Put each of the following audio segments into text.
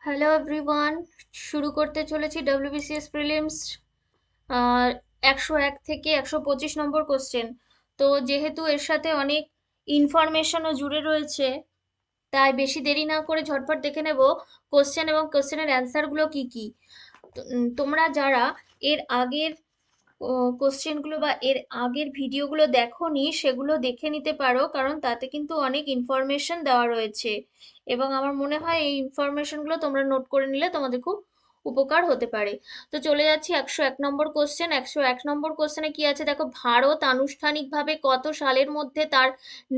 Hello everyone, শুরু করতে চলেছি ডব্লিউবিসিএস প্রিলিমস 101 থেকে 125 নম্বর কোশ্চেন। তো যেহেতু এর সাথে অনেক ইনফরমেশনও জুড়ে রয়েছে, তাই বেশি দেরি না করে ঝটপট দেখে নেব কোশ্চেন এবং কোশ্চেনের অ্যান্সারগুলো কি কি। তোমরা যারা এর আগের কোশ্চেনগুলো বা এর আগের ভিডিওগুলো দেখোনি সেগুলো দেখে নিতে পারো, কারণ তাতে কিন্তু অনেক ইনফরমেশন দেওয়া রয়েছে এবং আমার মনে হয় এই ইনফরমেশনগুলো তোমরা নোট করে নিলে তোমাদের খুব উপকার হতে পারে। তো চলে যাচ্ছি 101 নম্বর কোশ্চেন। 101 নম্বর কোশ্চেনে কি আছে দেখো, ভারত আনুষ্ঠানিকভাবে কত সালের মধ্যে তার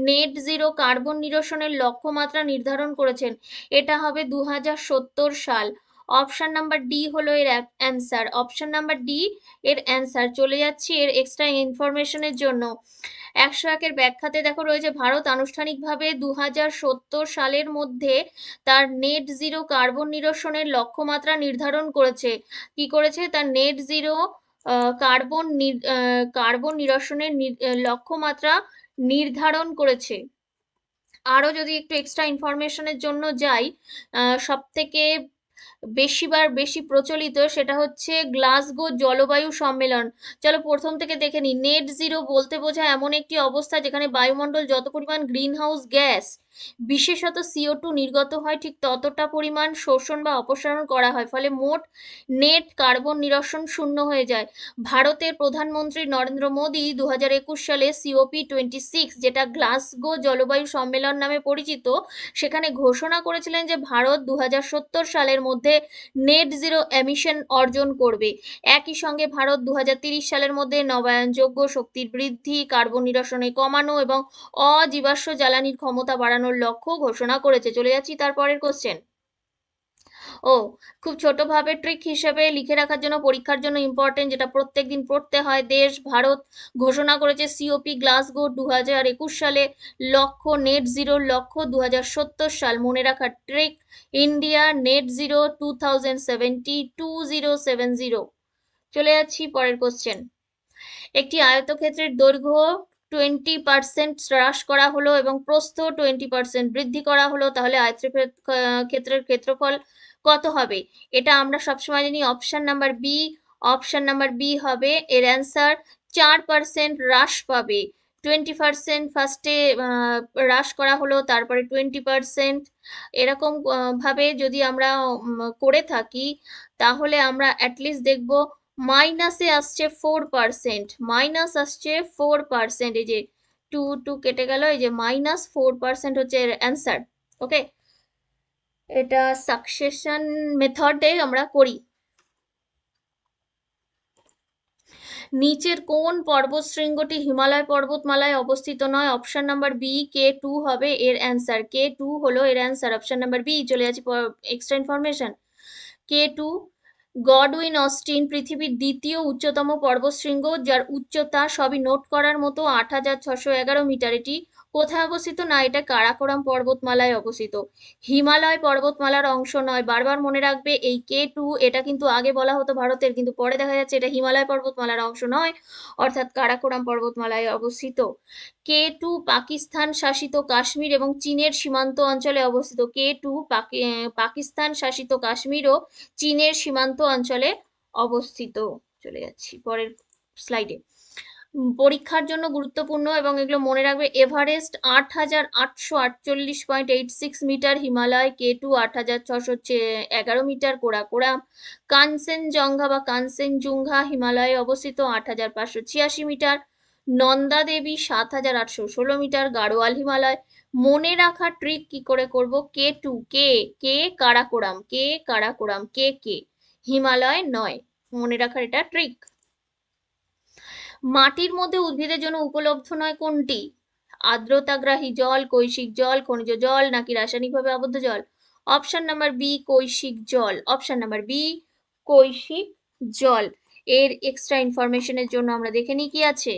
নেট জিরো কার্বন নিরসনের লক্ষ্যমাত্রা নির্ধারণ করেছেন? এটা হবে 2070 সাল। অপশন নাম্বার ডি হলো এর অ্যান্সার। অপশন নাম্বার ডি এর অ্যান্সার। চলে যাচ্ছি এর এক্সট্রা ইনফরমেশনের জন্য। 101-এর ব্যাখ্যাতে দেখো রয়েছে, ভারত আনুষ্ঠানিকভাবে 2070 সালের মধ্যে তার নেট জিরো কার্বন নিরসনের লক্ষ্যমাত্রা নির্ধারণ করেছে। কি করেছে? তার নেট জিরো কার্বন নিরসনের লক্ষ্যমাত্রা নির্ধারণ করেছে। আরো যদি একটু এক্সট্রা ইনফরমেশনের জন্য যাই, সব থেকে বেশি প্রচলিত সেটা হচ্ছে গ্লাসগো জলবায়ু সম্মেলন। চলো প্রথম থেকে দেখে নিই। নেট জিরো বলতে বোঝায় এমন একটি অবস্থা যেখানে বায়ুমণ্ডল যত পরিমাণ গ্রিন হাউস গ্যাস, বিশেষত CO2 নির্গত হয়, ঠিক ততটা পরিমাণ শোষণ বা অপসারণ করা হয়, ফলে মোট নেট কার্বন নিরসন শূন্য হয়ে যায়। ভারতের প্রধানমন্ত্রী নরেন্দ্র মোদী 2021 সালে COP26, যেটা গ্লাসগো জলবায়ু সম্মেলন নামে পরিচিত, সেখানে ঘোষণা করেছিলেন যে ভারত 2070 সালের মধ্যে নেট জিরো এমিশন অর্জন করবে। একই সঙ্গে ভারত 2030 সালের মধ্যে নবায়নযোগ্য শক্তির বৃদ্ধি, কার্বন নিরসনে কমানো এবং অজীবাশ্ম জ্বালানির ক্ষমতা বাড়ানোর লক্ষ্য ঘোষণা করেছে। চলে যাচ্ছি তারপরের কোশ্চেন। ও, খুব ছোটভাবে ট্রিক হিসেবে লিখে রাখার জন্য, পরীক্ষার জন্য ইম্পর্টেন্ট, যেটা প্রত্যেকদিন পড়তে হয়। দেশ ভারত ঘোষণা করেছে COP গ্লাসগো 2021 সালে, লক্ষ্য নেট জিরোর লক্ষ্য 2070 সাল। মনে রাখার ট্রিক, ইন্ডিয়া নেট জিরো 2070। চলে যাচ্ছি পরের কোশ্চেন। একটি আয়তক্ষেত্রের দৈর্ঘ্য 20% হ্রাস করা হলো এবং প্রস্থ 20% বৃদ্ধি করা হলো, তাহলে আয়তক্ষেত্রের ক্ষেত্রফল কত হবে? এটা আমরা সবসময় জানি option number B. Option number B হবে এর অ্যান্সার। 4% হ্রাস পাবে। 20% ফার্স্টে হ্রাস করা হলো, তারপরে 20%, এরকম ভাবে যদি আমরা করে থাকি, তাহলে আমরা অ্যাটলিস্ট দেখবো মাইনাসে আসছে 4%। মাইনাস আসছে 4%। এই যে টু টু কেটে গেল, এই যে -4% হচ্ছে এর অ্যান্সার। ওকে, এটা সাকসেশন মেথডে আমরা করি। নিচের কোন পর্বতশৃঙ্গটি হিমালয় পর্বতমালায় অবস্থিত নয়? অপশন নাম্বার বি, K2 হবে এর অ্যান্সার। K2 হলো এর অ্যান্সার। Option number B. চলে যাচ্ছি extra information. K2 Godwin Austen পৃথিবীর দ্বিতীয় উচ্চতম পর্বতশৃঙ্গ, যার উচ্চতা সবই নোট করার মতো 8611 মিটার। এটি কোথায় অবস্থিত? না, এটা কারাকোরাম পর্বতমালায় অবস্থিত, হিমালয় পর্বতমালার অংশ নয়। বারবার মনে রাখবে, এই K2 এটা কিন্তু আগে বলা হতো ভারতের, কিন্তু পরে দেখা যাচ্ছে এটা হিমালয় পর্বতমালার অংশ নয়, অর্থাৎ কারাকোরাম পর্বতমালায় অবস্থিত। K2 পাকিস্তান শাসিত কাশ্মীর এবং চীনের সীমান্ত অঞ্চলে অবস্থিত। K2 পাকিস্তান শাসিত কাশ্মীর ও চীনের সীমান্ত অঞ্চলে অবস্থিত। চলে যাচ্ছি পরের স্লাইডে। পরীক্ষার জন্য গুরুত্বপূর্ণ এবং এগুলো মনে রাখবে। এভারেস্ট 8848.86 মিটার, হিমালয় K2 8611 মিটার, কোরাকোরাম। কাঞ্চনজঙ্ঘা বা কাঞ্চনজুঙ্ঘা হিমালয়ে অবস্থিত 8586 মিটার। নন্দা দেবী 7816 মিটার, গাড়োয়াল হিমালয়। মনে রাখা ট্রিক কি করে করব? K2, কে কারাকোরাম, কে হিমালয় নয়। মনে রাখার এটা ট্রিক। মাটির মধ্যে উদ্ভিদের জন্য উপলব্ধ নয় কোনটি? আর্দ্রতাগ্রাহী জল, কৈশিক জল, খনিজ জল, নাকি রাসায়নিকভাবে আবদ্ধ জল? অপশন নাম্বার বি, কৈশিক জল। অপশন নাম্বার বি, কৈশিক জল। এর এক্সট্রা ইনফরমেশনের জন্য আমরা দেখে নিই কি আছে।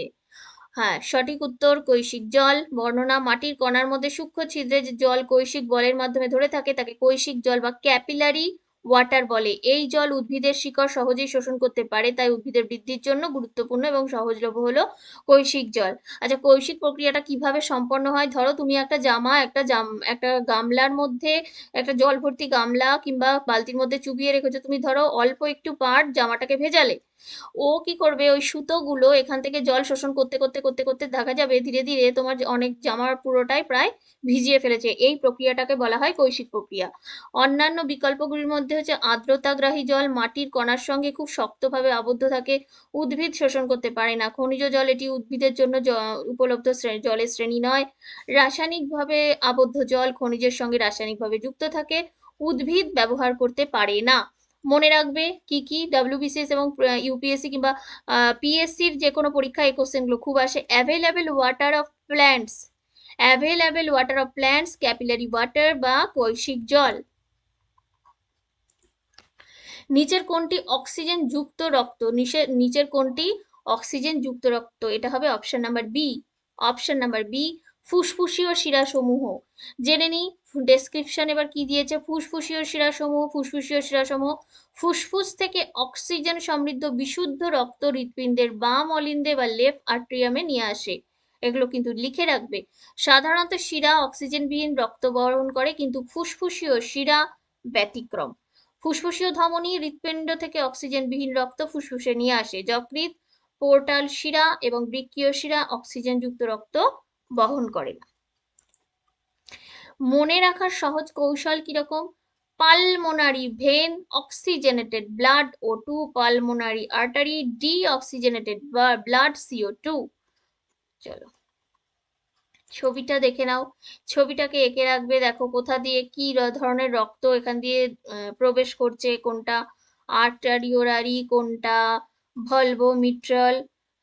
হ্যাঁ, সঠিক উত্তর কৈশিক জল। বর্ণনা, মাটির কণার মধ্যে সূক্ষ্ম ছিদ্রে যে জল কৈশিক বলের মাধ্যমে ধরে থাকে তাকে কৈশিক জল বা ক্যাপিলারি ওয়াটার বলে। এই জল উদ্ভিদের শিকড় সহজেই শোষণ করতে পারে, তাই উদ্ভিদের বৃদ্ধির জন্য গুরুত্বপূর্ণ এবং সহজলভ্য হলো কৈশিক জল। আচ্ছা, কৈশিক প্রক্রিয়াটা কিভাবে সম্পন্ন হয়? ধরো তুমি একটা একটা গামলার মধ্যে, একটা জল ভর্তি গামলা কিংবা বালতির মধ্যে চুবিয়ে রেখেছো, তুমি ধরো অল্প একটু পাট জামাটাকে ভেজালে, ও কি করবে, ওই সুতোগুলো এখান থেকে জল শোষণ করতে করতে করতে করতে দেখা যাবে ধীরে ধীরে তোমার যে অনেক জামার পুরোটাই প্রায় ভিজিয়ে ফেলেছে। এই প্রক্রিয়াটাকে বলা হয় কৈশিক প্রক্রিয়া। অন্যান্য বিকল্পগুলির মধ্যে হচ্ছে আর্দ্রতাগ্রাহী জল, মাটির কণার সঙ্গে খুব শক্তভাবে আবদ্ধ থাকে, উদ্ভিদ শোষণ করতে পারে না। খনিজ জল, এটি উদ্ভিদের জন্য উপলব্ধ জলের শ্রেণী নয়। রাসায়নিকভাবে আবদ্ধ জল, খনিজের সঙ্গে রাসায়নিকভাবে যুক্ত থাকে, উদ্ভিদ ব্যবহার করতে পারে না। মনে রাখবে কি কি, ডাব্লিউবিসিএস এবং ইউপিএসসি কিংবা পিএসসির যে কোনো পরীক্ষায় এই কোশ্চেনগুলো খুব আসে। Available water of plants, available water of plants, capillary water বা কৈশিক জল। নিচের কোনটি অক্সিজেন যুক্ত রক্ত? নিচের কোনটি অক্সিজেন যুক্ত রক্ত? এটা হবে option number B. Option number B, ফুসফুসীয় শিরাসমূহ। জেনে নিই ডেসক্রিপশন এবার কি দিয়েছে। ফুসফুসীয় শিরাসমূহ, ফুসফুসীয় শিরাসমূহ ফুসফুস থেকে অক্সিজেন সমৃদ্ধ বিশুদ্ধ রক্ত হৃৎপিণ্ডের বাম অলিন্দে বা লেফট আর্ট্রিয়ামে নিয়ে আসে। এগুলো কিন্তু লিখে রাখবে। সাধারণত শিরা অক্সিজেনবিহীন রক্ত বহন করে, কিন্তু ফুসফুসীয় শিরা ব্যতিক্রম। ফুসফুসীয় ধমনী হৃৎপিণ্ড থেকে অক্সিজেনবিহীন রক্ত ফুসফুসে নিয়ে আসে। যকৃৎ, পোর্টাল শিরা এবং বৃক্কীয় শিরা অক্সিজেনযুক্ত রক্ত বহন করে না। মনে রাখার সহজ কৌশল কিরকম? Pulmonary vein, oxygenated blood O2, pulmonary artery deoxygenated blood CO2। চলো ছবিটা দেখে নাও। ছবিটাকে এঁকে রাখবে। দেখো কোথা দিয়ে কি ধরনের রক্ত এখান দিয়ে প্রবেশ করছে, কোনটা আর্টারিওরারি, কোনটা ভলভো মিট্রাল,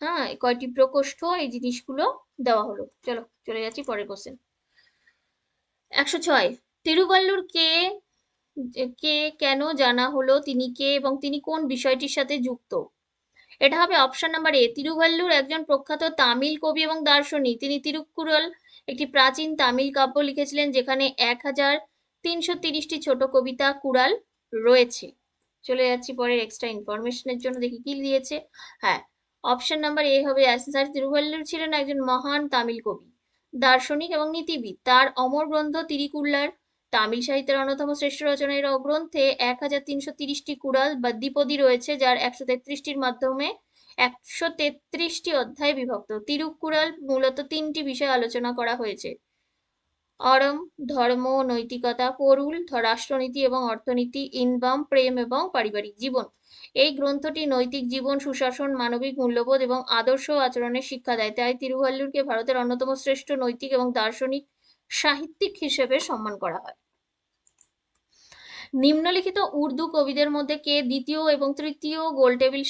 হ্যাঁ কয়টি প্রকোষ্ঠ, এই জিনিসগুলো দেওয়া হলো। চলো চলে যাচ্ছি পরের কোশ্চেন। 106, তিরুভাল্লুর কে কে কেন জানা হলো তিনি কে এবং তিনি কোন বিষয়টির সাথে যুক্ত? এটা হবে অপশন নাম্বার এ। তিরুভাল্লুর একজন প্রখ্যাত তামিল কবি এবং দার্শনিক। তিনি তিরুক্কুরল, একটি প্রাচীন তামিল কাব্য লিখেছিলেন যেখানে 1330টি ছোট কবিতা কুড়াল রয়েছে। চলে যাচ্ছি পরের এক্সট্রা ইনফরমেশনের জন্য, দেখি কি দিয়েছে। হ্যাঁ, অপশন নাম্বার এ হবে স্যার। তিরুভাল্লুর ছিলেন একজন মহান তামিল কবি, দার্শনিক এবং নীতিবিদ। তার অমর গ্রন্থ তিরিকুল্লার তামিল সাহিত্যের অন্যতম শ্রেষ্ঠ রচনা। এর গ্রন্থে 1330টি কুড়াল বা দ্বিপদী রয়েছে, যার 133টির মাধ্যমে 133টি অধ্যায়ে বিভক্ত। তিরুকুড়াল মূলত তিনটি বিষয় আলোচনা করা হয়েছে: অরম, ধর্ম ও নৈতিকতা; পরুল, রাষ্ট্রনীতি এবং অর্থনীতি; ইনবাম, প্রেম এবং পারিবারিক জীবন। এই গ্রন্থটি নৈতিক জীবন, সুশাসন, মানবিক মূল্যবোধ এবং আদর্শ আচরণের শিক্ষা দেয়। তাই তিরুভাল্লুরকে ভারতের অন্যতম শ্রেষ্ঠ নৈতিক এবং দার্শনিক সাহিত্যিক হিসেবে সম্মান করা হয়। নিম্নলিখিত উর্দু কবিদের মধ্যে কে দ্বিতীয় এবং তৃতীয় গোলটেবিল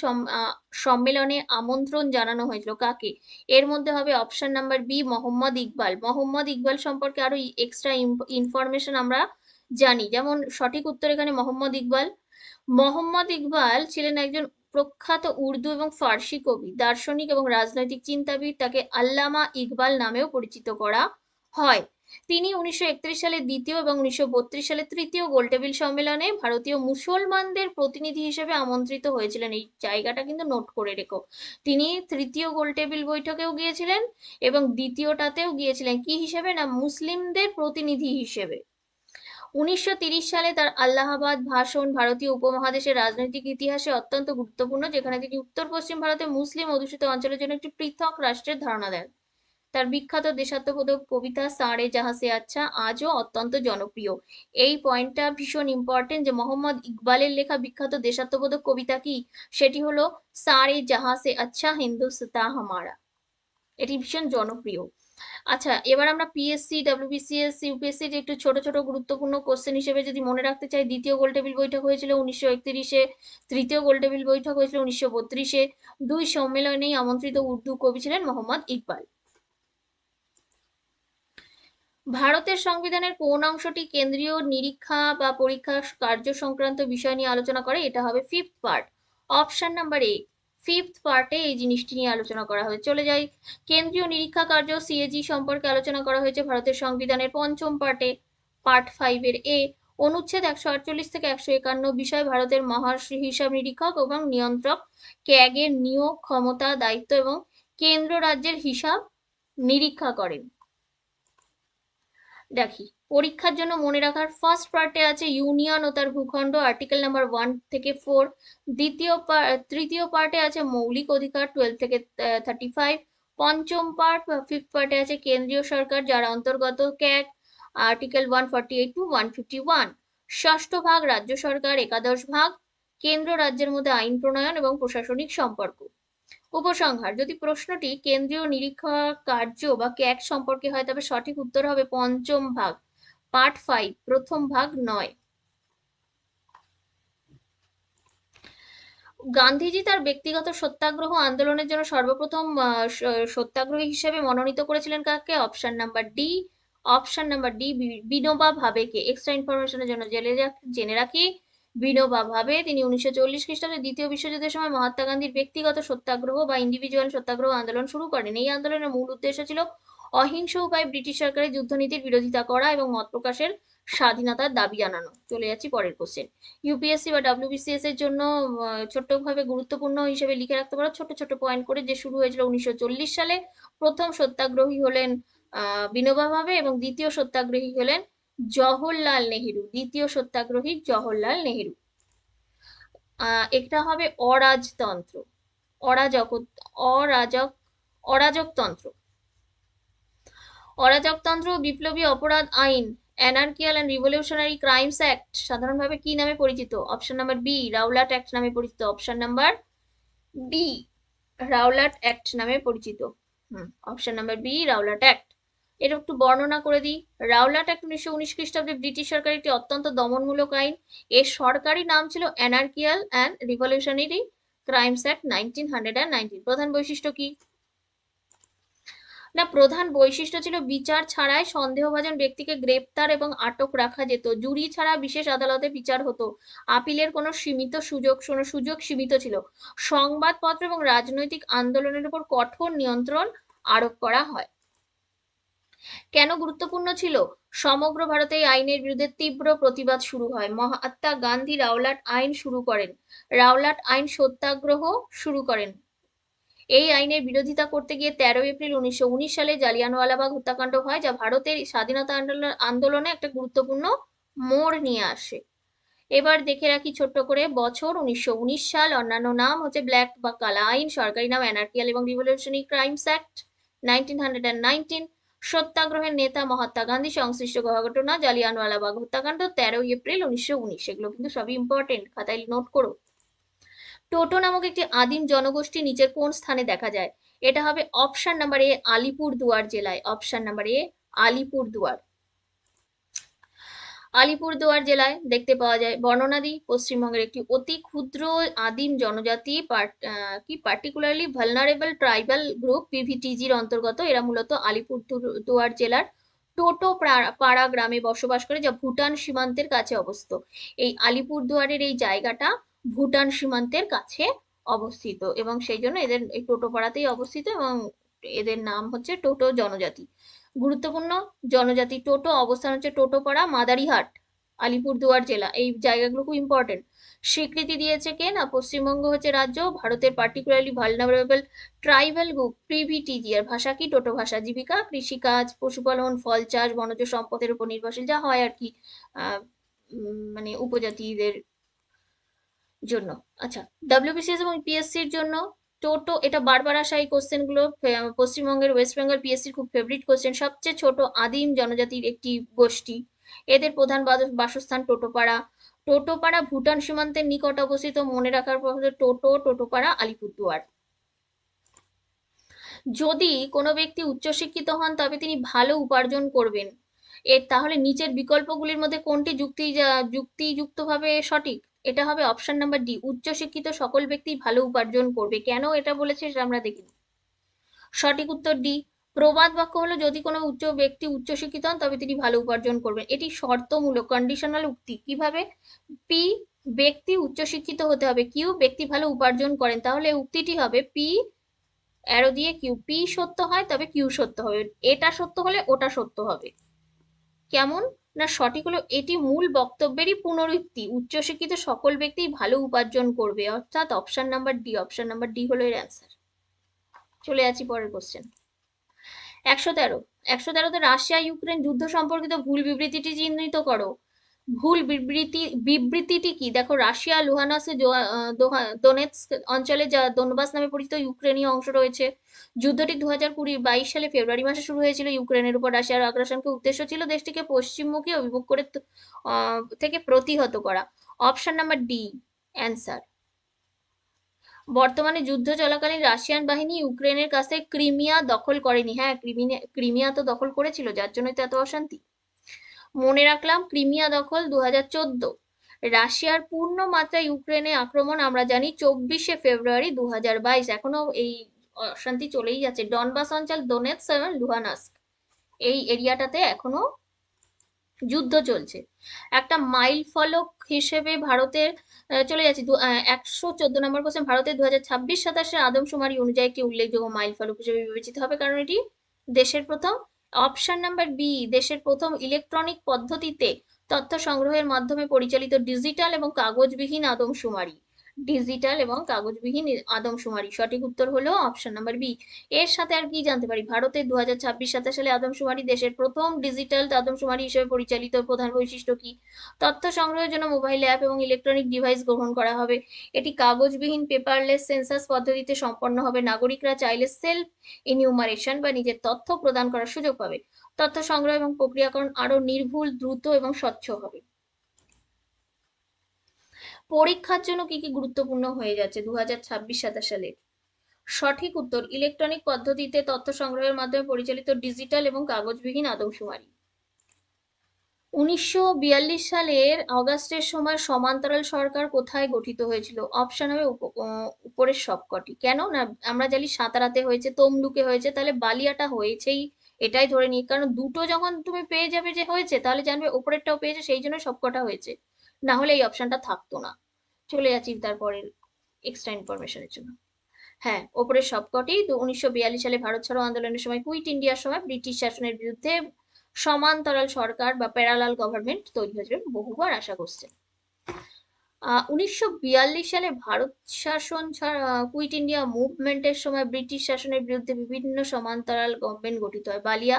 সম্মেলনে আমন্ত্রণ জানানো হয়েছিল? কাকে? এর মধ্যে হবে option number B, Mohammad Iqbal. Mohammad Iqbal সম্পর্কে আরো এক্সট্রা ইনফরমেশন আমরা জানি, যেমন সঠিক উত্তর এখানে মোহাম্মদ ইকবাল। মোহাম্মদ ইকবাল ছিলেন একজন প্রখ্যাত উর্দু এবং ফার্সি কবি, দার্শনিক এবং রাজনৈতিক চিন্তাবিদ। তাকে আল্লামা ইকবাল নামেও পরিচিত করা হয়। তিনি 1931 সালে দ্বিতীয় এবং 1932 সালে তৃতীয় গোলটেবিল সম্মেলনে ভারতীয় মুসলমানদের প্রতিনিধি হিসেবে আমন্ত্রিত হয়েছিলেন। এই জায়গাটা কিন্তু নোট করে রেখো। তিনি তৃতীয় গোলটেবিল বৈঠকেও গিয়েছিলেন এবং দ্বিতীয়টাতেও গিয়েছিলেন কি হিসেবে? না, মুসলিমদের প্রতিনিধি হিসেবে। 1930 সালে তার আল্লাহাবাদ ভাষণ ভারতীয় উপমহাদেশের রাজনৈতিক ইতিহাসে অত্যন্ত গুরুত্বপূর্ণ, যেখানে তিনি উত্তর পশ্চিম ভারতে মুসলিম অধ্যুষিত অঞ্চলের জন্য একটি পৃথক রাষ্ট্রের ধারণা দেন। তার বিখ্যাত দেশাত্মবোধক কবিতা সারে জাহাঁ সে আচ্ছা আজও অত্যন্ত জনপ্রিয়। এই পয়েন্টটা ভীষণ ইম্পর্টেন্ট যে মোহাম্মদ ইকবালের লেখা বিখ্যাত দেশাত্মবোধক কবিতা কি? সেটি হলো সারে জাহাঁ সে আচ্ছা হিন্দুস্তান হামারা। এটি ভীষণ জনপ্রিয়। আচ্ছা, এবার আমরা পিএসসি, ডাব্লিউবিসিএস, ইউপিএসসি যে একটু ছোট ছোট গুরুত্বপূর্ণ কোশ্চেন হিসেবে যদি মনে রাখতে চাই, দ্বিতীয় গোলটেবিল বৈঠক হয়েছিল 1931-এ, তৃতীয় গোলটেবিল বৈঠক হয়েছিল 1932-এ। দুই সম্মেলনেই আমন্ত্রিত উর্দু কবি ছিলেন মোহাম্মদ ইকবাল। ভারতের সংবিধানের কোন অংশটি কেন্দ্রীয় নিরীক্ষা বা পরীক্ষা কার্য সংক্রান্ত বিষয় নিয়ে আলোচনা করে? এটা হবে fifth part. Option number A, fifth পার্টে এই জিনিসটি নিয়ে আলোচনা করা হয়েছে। চলে যাই, কেন্দ্রীয় নিরীক্ষা কার্য সিএজি সম্পর্কে আলোচনা করা হয়েছে ভারতের সংবিধানের পঞ্চম পার্টে, পার্ট 5 এর এ। অনুচ্ছেদ 148 থেকে 151 বিষয় ভারতের হিসাব নিরীক্ষক এবং নিয়ন্ত্রক ক্যাগের নিয়োগ ক্ষমতা দায়িত্ব এবং কেন্দ্র রাজ্যের হিসাব নিরীক্ষা করেন। দেখি পরীক্ষার জন্য মনে রাখার ফার্স্ট পার্টে আছে ইউনিয়ন ও তার ভূখণ্ড, আর্টিকেল নাম্বার 1 থেকে 4। তৃতীয় পার্টে আছে মৌলিক অধিকার 12 থেকে 35। পঞ্চম পার্ট বা ফিফথ পার্টে আছে কেন্দ্রীয় সরকার, যার অন্তর্গত ক্যাগ, আর্টিকেল 148 টু 151। ষষ্ঠ ভাগ রাজ্য সরকার, একাদশ ভাগ কেন্দ্র রাজ্যের মধ্যে আইন প্রণয়ন এবং প্রশাসনিক সম্পর্ক। উপসংহার: যদি প্রশ্নটি কেন্দ্রীয় নিরীক্ষক কার্য বা ক্যাগ সম্পর্কে হয় তবে সঠিক উত্তর হবে পঞ্চম ভাগ, পার্ট 5, প্রথম ভাগ নয়। গান্ধীজি তার ব্যক্তিগত সত্যাগ্রহ আন্দোলনের জন্য সর্বপ্রথম সত্যাগ্রহী হিসেবে মনোনীত করেছিলেন কাকে? Option number D. Option number D, Vinoba ভাবেকে। এক্সট্রা ইনফরমেশনের জন্য জেনে রাখি, বিনোবা ভাবে তিনি 1940 খ্রিস্টাব্দে দ্বিতীয় বিশ্বযুদ্ধের সময় মহাত্মা গান্ধীর ব্যক্তিগত সত্যাগ্রহ বা ইন্ডিভিজুয়াল সত্যাগ্রহ আন্দোলন শুরু করেন। এই আন্দোলনের মূল উদ্দেশ্য ছিল অহিংস উপায়ে ব্রিটিশ সরকারের যুদ্ধনীতির বিরোধিতা করা এবং মত প্রকাশের স্বাধীনতার দাবি জানানো। চলে যাচ্ছি পরের কোশ্চেন। ইউপিএসসি বা ডাব্লিউবিসিএস এর জন্য ছোট্টভাবে গুরুত্বপূর্ণ হিসেবে লিখে রাখতে পারো ছোট ছোট পয়েন্ট করে, যে শুরু হয়েছিল 1940 সালে। প্রথম সত্যাগ্রহী হলেন বিনোবা ভাবে এবং দ্বিতীয় সত্যাগ্রহী হলেন জওহরলাল নেহেরু। দ্বিতীয় সত্যাগ্রহী জওহরলাল নেহেরু। এটা হবে অরাজতন্ত্র, অরাজক অরাজক অরাজকতন্ত্র। অরাজকতন্ত্র বিপ্লবী অপরাধ আইন, anarchical and revolutionary crimes act সাধারণভাবে কি নামে পরিচিত? Option number B, Rowlatt act নামে পরিচিত। Option number B, Rowlatt act নামে পরিচিত। Option number B, Rowlatt act. এটা একটু বর্ণনা করে দিই। রাওলাট অ্যাক্ট 1919 খ্রিস্টাব্দে ব্রিটিশ সরকারের একটি অত্যন্ত দমনমূলক আইন। এর সরকারি নাম ছিল অ্যানার্কিয়াল অ্যান্ড রিভলিউশনারি ক্রাইমস অ্যাক্ট 1919। প্রধান বৈশিষ্ট্য কি? না, প্রধান বৈশিষ্ট্য ছিল বিচার ছাড়াই সন্দেহভাজন ব্যক্তিকে গ্রেপ্তার এবং আটক রাখা যেত। জুরি ছাড়া বিশেষ আদালতে বিচার হতো। আপিলের কোনো সুযোগ সীমিত ছিল। সংবাদপত্র এবং রাজনৈতিক আন্দোলনের উপর কঠোর নিয়ন্ত্রণ আরোপ করা হয়। কেন গুরুত্বপূর্ণ ছিল? সমগ্র ভারতে এই আইনের বিরুদ্ধে তীব্র প্রতিবাদ শুরু হয়। মহাত্মা গান্ধী রাওলাট আইন শুরু করেন। রাওলাট আইন সত্যাগ্রহ শুরু করেন। এই আইনের বিরোধিতা করতে গিয়ে 13 এপ্রিল 1919 সালে জালিয়ানওয়ালাবাগ হত্যাকাণ্ড হয়, যা ভারতের স্বাধীনতা আন্দোলনে একটা গুরুত্বপূর্ণ মোড় নিয়ে আসে। এবার দেখে রাখি ছোট্ট করে বছর 1919 সাল। অন্যান্য নাম হচ্ছে ব্ল্যাক বা কালা আইন, সরকারি নাম অ্যানার্কিয়াল এবং রিভলিউশনারি ক্রাইমস অ্যাক্ট 1919। সত্যাগ্রহের নেতা মহাত্মা গান্ধী। সংশ্লিষ্ট ঘটনা জালিয়ানওয়ালাবাগ হত্যাকাণ্ড 13 এপ্রিল 1919। এগুলো কিন্তু সবই ইম্পর্টেন্ট, খাতায় নোট করো। টোটো নামক একটি আদিম জনগোষ্ঠী নিচের কোন স্থানে দেখা যায়? এটা হবে অপশন নাম্বার এ, আলিপুরদুয়ার জেলায়। Option number A, Alipurduar. Alipurduar জেলায় দেখতে পাওয়া যায়। বর্ণনা দিই, পশ্চিমবঙ্গের একটি অতি ক্ষুদ্র আদিম জনজাতি, পার্টিকুলারলি ভালনারেবল ট্রাইবাল গ্রুপ পিভিটিজির অন্তর্গত। এরা মূলত আলিপুরদুয়ার জেলার টোটো পাড়া গ্রামে বসবাস করে, যা ভুটান সীমান্তের কাছে অবস্থিত। এই আলিপুরদুয়ারের এই জায়গাটা ভুটান সীমান্তের কাছে অবস্থিত এবং সেই জন্য এদের এই টোটো পাড়াতেই অবস্থিত এবং এদের নাম হচ্ছে টোটো জনজাতি। গুরুত্বপূর্ণ জনজাতি টোটো, অবস্থান হচ্ছে টোটোপাড়া, মাদারিহাট, আলিপুরদুয়ার জেলা। এই জায়গাগুলো খুব ইম্পর্টেন্ট। স্বীকৃতি দিয়েছে কে? না, পশ্চিমবঙ্গ হচ্ছে রাজ্য। ভারতের particularly vulnerable tribal group PVTG এর ভাষা কি? টোটো ভাষা। জীবিকা কৃষিকাজ, পশুপালন, ফল চাষ, বনজ সম্পদের উপর নির্ভরশীল, যা হয় আর কি মানে উপজাতিদের জন্য। আচ্ছা, ডাব্লিউবিসিএস এবং পিএসসির জন্য টোটো, এটা বারবার আসা এই কোশ্চেন গুলো, পশ্চিমবঙ্গের ওয়েস্ট বেঙ্গল পিএসসির খুব ফেভারিট কোশ্চেন। সবচেয়ে ছোট আদিম জনজাতির একটি গোষ্ঠী। এদের প্রধান বাসস্থান টোটোপাড়া। টোটোপাড়া ভুটান সীমান্তের নিকট অবস্থিত। মনে রাখার পর টোটোপাড়া, আলিপুরদুয়ার। যদি কোনো ব্যক্তি উচ্চশিক্ষিত হন তবে তিনি ভালো উপার্জন করবেন, তাহলে নিচের বিকল্পগুলির মধ্যে কোনটি যুক্তিযুক্তভাবে সঠিক? এটা হবে অপশন নাম্বার ডি, উচ্চশিক্ষিত সকল ব্যক্তি ভালো উপার্জন করবে। কেন এটা বলেছে সেটা আমরা দেখি। সঠিক উত্তর ডি। প্রবাদ বাক্য হলো, যদি কোনো ব্যক্তি উচ্চশিক্ষিত হন তবে তিনি ভালো উপার্জন করবেন। এটি শর্তমূলক, কন্ডিশনাল উক্তি। কিভাবে? পি, ব্যক্তি উচ্চশিক্ষিত হতে হবে, কিউ, ব্যক্তি ভালো উপার্জন করেন। তাহলে উক্তিটি হবে পি অ্যারো দিয়ে কিউ। পি সত্য হয় তবে কিউ সত্য হবে, এটা সত্য হলে ওটা সত্য হবে। কেমন? না, সঠিক হলো এটি মূল বক্তব্যেরই পুনরুক্তি, উচ্চশিক্ষিত সকল ব্যক্তি ভালো উপার্জন করবে, অর্থাৎ option number D, option number D হলো এর অ্যান্সার। চলে যাচ্ছি পরের কোশ্চেন। 113, 113তে রাশিয়া ইউক্রেন যুদ্ধ সম্পর্কিত ভুল বিবৃতিটি চিহ্নিত করো। ভুল বিবৃতিটি কি? দেখো, রাশিয়া লুহানস্ক দোনেৎস্ক অঞ্চলে যা দোনবাস নামে পরিচিত ইউক্রেনীয় অংশ রয়েছে। যুদ্ধটি 2022 সালে ফেব্রুয়ারি মাসে শুরু হয়েছিল। ইউক্রেনের উপর রাশিয়ার আগ্রাসনকে উদ্দেশ্য ছিল দেশটিকে পশ্চিমমুখী অভিমুখ করে থেকে প্রতিহত করা। Option number D answer. বর্তমানে যুদ্ধ চলাকালীন রাশিয়ান বাহিনী ইউক্রেনের কাছে ক্রিমিয়া দখল করেনি। হ্যাঁ, ক্রিমিয়া তো দখল করেছিল, যার জন্যই তো এত অশান্তি। মনে রাখলাম, ক্রিমিয়া দখল 2014। রাশিয়ার পূর্ণ মাত্রা ইউক্রেনে আক্রমণ আমরা জানি 24শে ফেব্রুয়ারি 2022। এখনো এই অশান্তি চলেই যাচ্ছে। ডনবাস অঞ্চল, দোনেৎস্ক এবং লুহানস্ক, এই এরিয়াটাতে এখনো যুদ্ধ চলছে। একটা মাইল ফলক হিসেবে ভারতের, চলে যাচ্ছি 114 নম্বর কোশ্চেন। ভারতের 2026-27 আদমশুমারি অনুযায়ী কি উল্লেখযোগ্য মাইল ফলক হিসেবে বিবেচিত হবে? কারণ এটি দেশের প্রথম। অপশন নাম্বার বি, দেশের প্রথম ইলেকট্রনিক পদ্ধতিতে তথ্য সংগ্রহের মাধ্যমে পরিচালিত ডিজিটাল এবং কাগজবিহীন আদমশুমারি। ডিজিটাল এবং কাগজবিহীন আদমশুমারি, সঠিক উত্তর হলো অপশন নাম্বার বি। এর সাথে আর কি জানতে পারি? ভারতের 2026-27 সালে আদমশুমারি দেশের প্রথম ডিজিটাল আদমশুমারি হিসেবে পরিচালিত। প্রধান বৈশিষ্ট্য কি? তথ্য সংগ্রহের জন্য মোবাইল অ্যাপ এবং ইলেকট্রনিক ডিভাইস গ্রহণ করা হবে। এটি কাগজবিহীন পেপারলেস সেন্সাস পদ্ধতিতে সম্পন্ন হবে। নাগরিকরা চাইলে সেলফ ইনিউমারেশন বা নিজের তথ্য প্রদান করার সুযোগ পাবে। তথ্য সংগ্রহ এবং প্রক্রিয়াকরণ আরো নির্ভুল, দ্রুত এবং স্বচ্ছ হবে। পরীক্ষার জন্য কি কি গুরুত্বপূর্ণ হয়ে যাচ্ছে 2026-27 সালে? সঠিক উত্তর, ইলেকট্রনিক পদ্ধতিতে তথ্য সংগ্রহের মাধ্যমে পরিচালিত ডিজিটাল এবং কাগজবিহীন আদমশুমারি। 1942 সালের অগাস্টের সময় সমান্তরাল সরকার কোথায় গঠিত হয়েছিল? অপশন হবে উপরের সবকটি। কেন না, আমরা জানি সাতারাতে হয়েছে, তমলুকে হয়েছে, তাহলে বালিয়াটা হয়েছেই, এটাই ধরে নিই। কারণ দুটো যখন তুমি পেয়ে যাবে যে হয়েছে, তাহলে জানবে উপরেরটাও পেয়েছে, সেই জন্য সবকটা হয়েছে, না হলে এই অপশনটা থাকতো না। চলে যাচ্ছি তারপরের এক্সট্রা ইনফরমেশনের জন্য। হ্যাঁ, ওপরের সবকটি। তো 1942 সালে ভারত ছাড়ো আন্দোলনের সময়, কুইট ইন্ডিয়ার সময় ব্রিটিশ শাসনের বিরুদ্ধে সমান্তরাল সরকার বা প্যারালাল গভর্নমেন্ট তৈরি হয়েছিল। বহুবার আশা করছে। 1942 সালে ভারত শাসন ছাড়া কুইট ইন্ডিয়া মুভমেন্টের সময় ব্রিটিশ শাসনের বিরুদ্ধে বিভিন্ন সমান্তরাল গভর্নমেন্ট গঠিত হয়। বালিয়া,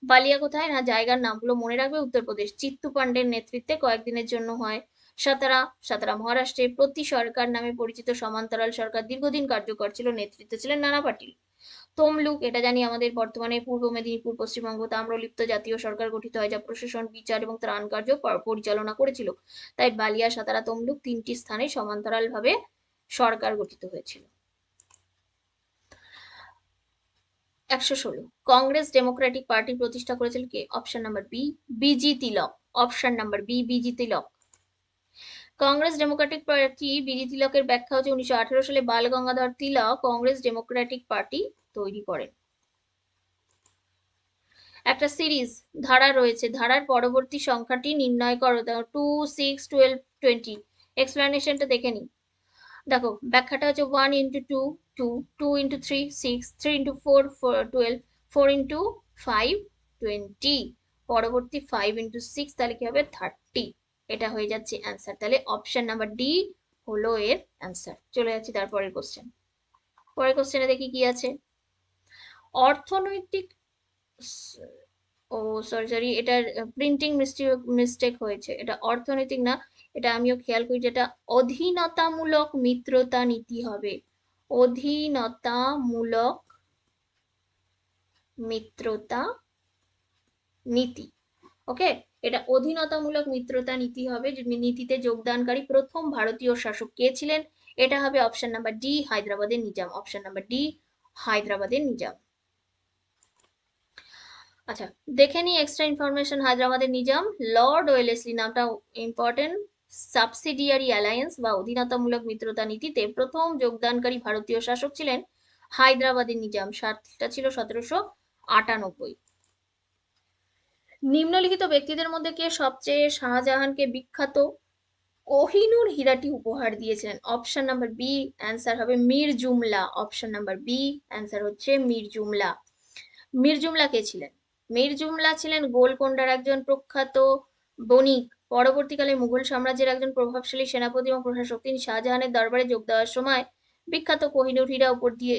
বালিয়া কোথায়? না, জায়গার নামগুলো মনে রাখবে। উত্তরপ্রদেশ, চিত্তু পান্ডের নেতৃত্বে কয়েকদিনের জন্য হয়। সাতারা, সাতারা মহারাষ্ট্রে। প্রতি সরকার নামে পরিচিত সমান্তরাল সরকার দীর্ঘদিন কার্যকর ছিল, নেতৃত্বে ছিলেন নানা পাটিল। তমলুক, এটা জানি আমাদের বর্তমানে পূর্ব মেদিনীপুর, পশ্চিমবঙ্গ তাম্রলিপ্ত জাতীয় সরকার গঠিত হয়, যা প্রশাসন, বিচার এবং ত্রাণ কার্য পরিচালনা করেছিল। তাই বালিয়া, সাতারা, তমলুক তিনটি স্থানে সমান্তরাল ভাবে সরকার গঠিত হয়েছিল। 116, কংগ্রেস ডেমোক্রেটিক পার্টি প্রতিষ্ঠা করেছিল কে? অপশন নাম্বার বি, বিজি তিলক। অপশন নাম্বার বি, বিজি তিলক। কংগ্রেস ডেমোক্রেটিক পার্টি, বিজি তিলকের ব্যাখ্যা হচ্ছে 1918 সালে বাল গঙ্গাধর তিলক কংগ্রেস ডেমোক্রেটিক পার্টি তৈরি করেন। একটা সিরিজ ধারা রয়েছে, ধারার পরবর্তী সংখ্যাটি নির্ণয় করো। 2, 6, 12, 20। এক্সপ্লেনেশনটা দেখে নিই। দেখো, ব্যাখ্যাটা হচ্ছে 1 ইন্টু 2, 2, 2 ইন্টু 3, 6, 3 ইন্টু 4, 12, 4 ইন্টু 5, 20, পরবর্তী 5 ইন্টু 6, তাহলে কি হবে? 30। এটা হয়ে যাচ্ছে অ্যান্সার। তাহলে অপশন নাম্বার ডি হলো এর অ্যান্সার। চলে যাচ্ছি তারপরের কোশ্চেন। পরের কোশ্চেনে দেখি কি আছে। অর্থনৈতিক, ও সরি সরি, এটার প্রিন্টিং মিস্টেক হয়েছে, এটা অর্থনৈতিক না, এটা আমিও খেয়াল করি, যেটা অধীনতামূলক মিত্রতা নীতি হবে। অধীনতামূলক মিত্রতা নীতি, ওকে। এটা অধীনতামূলক মিত্রতা নীতি হবে। যে নীতিতে যোগদানকারী প্রথম ভারতীয় শাসক কে ছিলেন? এটা হবে অপশন নাম্বার ডি, হায়দ্রাবাদের নিজাম। অপশন নাম্বার ডি, হায়দ্রাবাদের নিজাম। আচ্ছা, দেখে নিই এক্সট্রা ইনফরমেশন। হায়দ্রাবাদের নিজাম, লর্ড ওয়েলেসলি, নামটা ইম্পর্টেন্ট। সাবসিডিয়ারি অ্যালায়েন্স বা অধীনতামূলক মিত্রতা নীতিতে প্রথম যোগদানকারী ভারতীয় শাসক ছিলেন হায়দ্রাবাদের নিজাম। সালটা ছিল 1798। নিম্নলিখিত ব্যক্তিদের মধ্যে কে সবচেয়ে শাহজাহানকে বিখ্যাত কোহিনূর হীরাটি উপহার দিয়েছিলেন? অপশন নাম্বার বি, অ্যান্সার হবে মীর জুমলা। অপশন নাম্বার বি, অ্যান্সার হচ্ছে মীর জুমলা। মীর জুমলা কে ছিলেন? মীর জুমলা ছিলেন গোলকোন্ডার একজন প্রখ্যাত বণিক। পরবর্তীকালে মুঘল সাম্রাজ্যের একজন প্রভাবশালী সেনাপতি এবং প্রশাসক। তিনি শাহজাহানের দরবারে যোগ দেওয়ার সময় বিখ্যাত কোহিনূর হীরা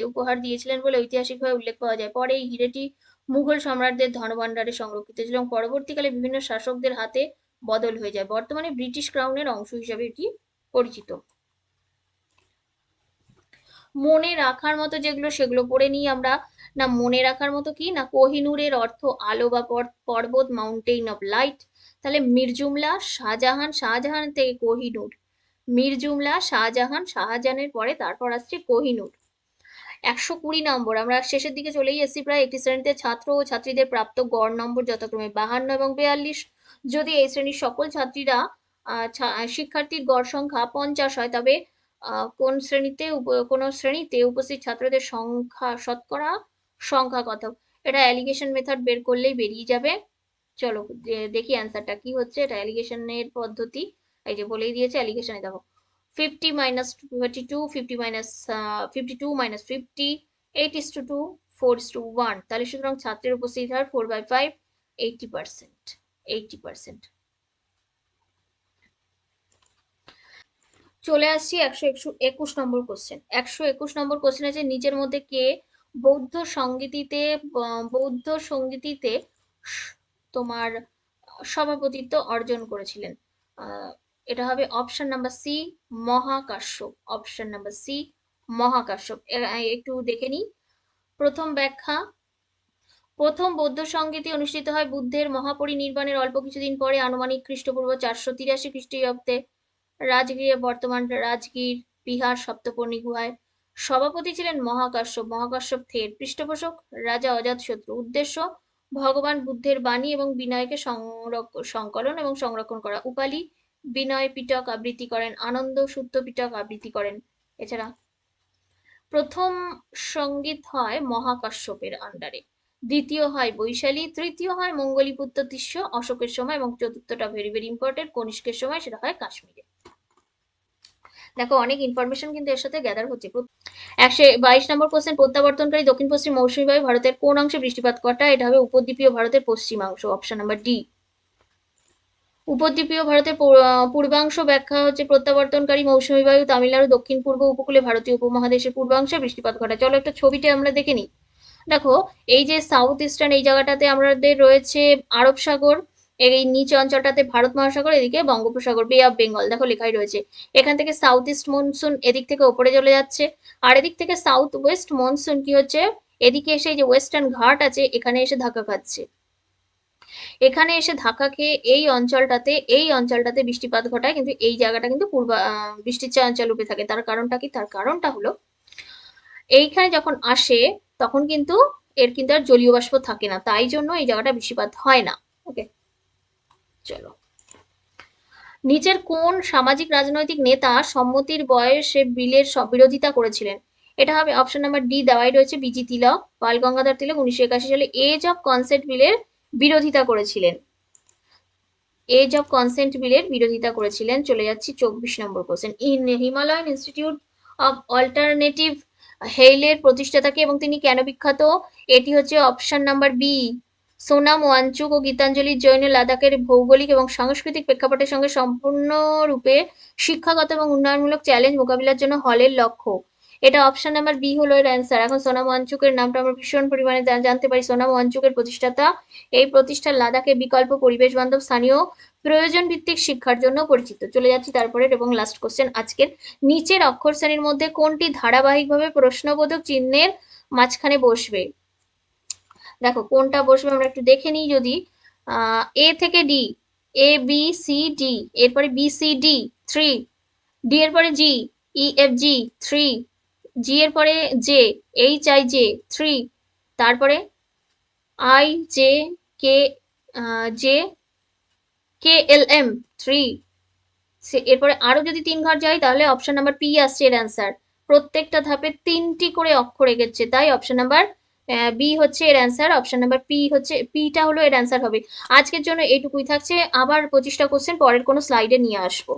উপহার দিয়েছিলেন বলে ঐতিহাসিকভাবে উল্লেখ পাওয়া যায়। পরে এই হীরেটি মুঘল সম্রাটদের ধনভাণ্ডারে সংরক্ষিত ছিল এবং পরবর্তীকালে বিভিন্ন শাসকদের হাতে বদল হয়ে যায়। বর্তমানে ব্রিটিশ ক্রাউনের অংশ হিসেবে এটি পরিচিত। মনে রাখার মতো যেগুলো সেগুলো পড়ে নিই আমরা। না, মনে রাখার মতো কি না, কোহিনূরের অর্থ আলো বা পর্বত, মাউন্টেইন অফ লাইট। তাহলে মীর জুমলা, শাহজাহান, শাহজাহান থেকে কোহিনূর, মীর জুমলা, শাহজাহান, শাহজাহানের পরে তারপর আসছে কোহিনূর। 120 নম্বর, আমরা শেষের দিকে চলেই এসেছি প্রায়। একটি শ্রেণীতে ছাত্র ও ছাত্রীদের প্রাপ্ত গড় নম্বর যথাক্রমে 52 এবং 42। যদি এই শ্রেণীর সকল ছাত্রীরা শিক্ষার্থীর গড় সংখ্যা 50 হয়, তবে কোন শ্রেণীতে কোন শ্রেণীতে উপস্থিত ছাত্রদের সংখ্যা শতকরা সংখ্যা কত? এটা অ্যালিগেশন মেথড বের করলেই বেরিয়ে যাবে। চলো দেখি অ্যান্সারটা কি হচ্ছে। এটা অ্যালিগেশনের পদ্ধতি, এই যে বলেই দিয়েছে অ্যালিগেশনে। দেখো 50 minus 32, 50 minus 52 minus 50, 8:2, 4:1। তাহলে সুতরাং ছাত্রের উপস্থিত হয় 4/5, 80%। 80%। চলে আসছি 121 নম্বর কোশ্চেন। 121 নম্বর কোশ্চেন আছে, নিচের মধ্যে কে বৌদ্ধ সঙ্গীতিতে তোমার সভাপতিত্ব অর্জন করেছিলেন? এটা হবে option number C, Mahakashyap. Option number C, Mahakashyap. একটু দেখে নিই প্রথম ব্যাখ্যা। প্রথম বৌদ্ধ সংগীতি অনুষ্ঠিত হয় বুদ্ধের মহাপরিনির্বাণের অল্প কিছুদিন পরে, আনুমানিক খ্রিস্টপূর্ব 483 খ্রিস্টীয়াব্দে, রাজগীরে, বর্তমান রাজগীর, বিহার, সপ্তপর্ণী গুহায়। সভাপতি ছিলেন মহাকাশ্যপ। মহাকাশ্যপ থের পৃষ্ঠপোষক রাজা অজাতশত্রু। উদ্দেশ্য ভগবান বুদ্ধের বাণী এবং বিনয়কে সংকলন এবং সংরক্ষণ করা। উপালি বিনয় পিটক আবৃত্তি করেন, আনন্দ সূত্র পিটক আবৃত্তি করেন। এছাড়া প্রথম সঙ্গীত হয় মহাকাশ্যপের আন্ডারে, দ্বিতীয় হয় বৈশালী, তৃতীয় হয় মঙ্গলীপুত্র তিস্য অশোকের সময়, এবং চতুর্থটা ভেরি ভেরি ইম্পর্টেন্ট কনিষ্কের সময়, সেটা হয় কাশ্মীরে। দেখো অনেক ইনফরমেশন কিন্তু এর সাথে গ্যাদার হচ্ছে। 122 নম্বর কোশ্চেন, প্রত্যাবর্তনকারী দক্ষিণ পশ্চিম মৌসুমী বায়ু ভারতের কোন অংশে বৃষ্টিপাত ঘটায়? এটা হবে উপদ্বীপীয় ভারতের পশ্চিমাংশ। Option number D. উপদ্বীপীয় ভারতের পূর্বাংশ ব্যাখ্যা হচ্ছে, প্রত্যাবর্তনকারী মৌসুমী বায়ু তামিলনাড়ু দক্ষিণ পূর্ব উপকূলে ভারতীয় উপমহাদেশের পূর্বাংশে বৃষ্টিপাত ঘটায়। চলো একটা ছবিটা আমরা দেখে নিই। দেখো এই যে সাউথ ইস্টার্ন, এই জায়গাটাতে আমাদের রয়েছে আরব সাগর, এই নিচ অঞ্চলটাতে ভারত মহাসাগর, এদিকে বঙ্গোপসাগর, বে অফ বেঙ্গল। দেখো লেখাই রয়েছে। এখান থেকে সাউথ ইস্ট মনসুন এদিক থেকে ওপরে চলে যাচ্ছে, আর এদিক থেকে সাউথ ওয়েস্ট মনসুন কি হচ্ছে, এদিকে এসে এই যে ওয়েস্টার্ন ঘাট আছে এখানে এসে ধাক্কা খাচ্ছে। এখানে এসে ধাক্কা খেয়ে এই অঞ্চলটাতে বৃষ্টিপাত ঘটায়, কিন্তু এই জায়গাটা কিন্তু বৃষ্টির চাঞ্চল্য রূপে থাকে। তার কারণটা কি? তার কারণটা হলো এইখানে যখন আসে তখন কিন্তু এর কিন্তু আর জলীয় বাষ্প থাকে না, তাই জন্য এই জায়গাটা বৃষ্টিপাত হয় না। ওকে, চলো নিচের কোন সামাজিক রাজনৈতিক নেতা সম্মতির বয়সে বিলের বিরোধিতা করেছিলেন? এটা হবে অপশন নাম্বার ডি, দেওয়াই রয়েছে বিজি তিলক। বাল গঙ্গাধর তিলক 1981 সালে এজ অফ কনসেন্ট বিলের বিরোধিতা করেছিলেন। এজ অফ কনসেন্ট বিলের বিরোধিতা করেছিলেন। চলে যাচ্ছি 24 নম্বর question. Himalayan institute of alternative হেইলের প্রতিষ্ঠাতা কে এবং তিনি কেন বিখ্যাত? এটি হচ্ছে option number B, Sonam Wangchuk ও গীতাঞ্জলির জৈন লাদাখের ভৌগোলিক এবং সাংস্কৃতিক প্রেক্ষাপটের সঙ্গে সম্পূর্ণরূপে শিক্ষাগত এবং উন্নয়নমূলক চ্যালেঞ্জ মোকাবিলার জন্য হলের লক্ষ্য। এটা অপশন নাম্বার বি হলো এর অ্যান্সার। এখন সোনাম ওয়াংচুকের নামটা আমরা ভীষণ পরিমাণে জানতে পারি। সোনাম ওয়াংচুকের প্রতিষ্ঠাতা, এই প্রতিষ্ঠান লাদাখে বিকল্প পরিবেশ বান্ধব স্থানীয় প্রয়োজন ভিত্তিক শিক্ষার জন্য পরিচিত। চলে যাচ্ছি তারপরে এবং লাস্ট কোশ্চেন আজকের। নিচের অক্ষর শ্রেণীর মধ্যে কোনটি ধারাবাহিকভাবে প্রশ্নবোধক চিহ্নের মাঝখানে বসবে? দেখো কোনটা বসবে আমরা একটু দেখে নিই। যদি এ থেকে D, A B C D, এরপরে বি সি ডি 3, ডি এর পরে জি, ই এফ জি 3, জি এর পরে জে, এইচ আই জে 3, তারপরে I J K, J K L M 3। এরপরে আরো যদি 3 ঘর যাই তাহলে অপশন নাম্বার পি আসছে এর অ্যান্সার। প্রত্যেকটা ধাপে 3টি করে অক্ষর এগেছে, তাই অপশন নাম্বার বি হচ্ছে এর অ্যান্সার। অপশন নাম্বার পি হচ্ছে, পিটা হলো এর অ্যান্সার হবে। আজকের জন্য এইটুকুই থাকছে, আবার 25টা কোশ্চেন পরের কোনো স্লাইডে নিয়ে আসবো।